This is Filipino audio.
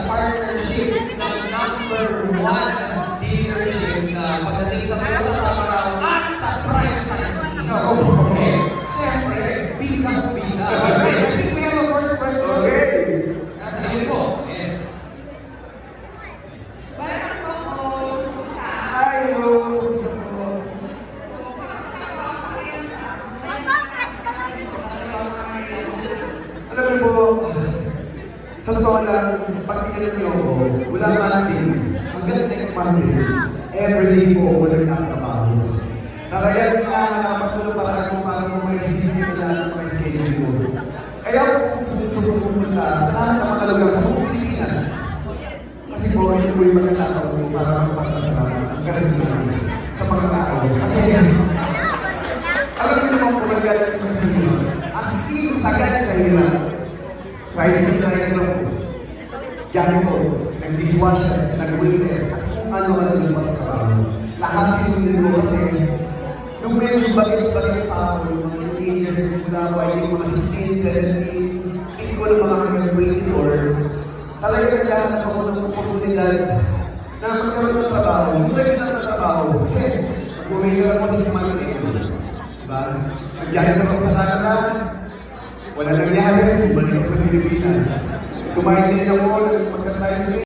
Partnership ng number 1 dealership na pagdating sa mga tataparaw at sa prime time. Okay. Siyempre, bida-bida. Okay, I think we have a first question. Okay. Nasa inyo po. Yes. Bayan po ako sa Ay, hello. Gusto ko. Alam mo po, sa totoo lang, pag tinalang niyo ako, wala Monday, hanggang next Monday, everyday po ako nagtatrabaho. Kaya kinahanapan ko ng paraan kung paano mo may sisisitin lahat ng mga schedule ko. Kaya ako sumusunod pumunta sa lahat ng mga lugar sa buong Pilipinas. Kasi po, ito po yung magkakataon ko para magpapasalamat ang karesunan sa mga tao. Kasi alam niyo naman po magalit ko sa inyo, as in sagad sa hirap. Tricycle na rin ako. Diyan ko, nag-dishwasher, nag-waiter, at kung ano-ano yung mga trabaho. Lahat sinunod ko kasi nung may bagets-bagets pa ako, yung mga 8 years old mula ako, yung mga 16, 17, hindi ko lang mga hanggang 24. Talaga naghahanap ako ng oportunidad na magkaroon ng trabaho. Yung regular na trabaho. Kasi mag-waiter ako 6 months later. Diba? Nag-jacket ako sa Canada. Wala nangyari, bumalik ako sa Pilipinas. Sumayin din ako, magka-tricycle.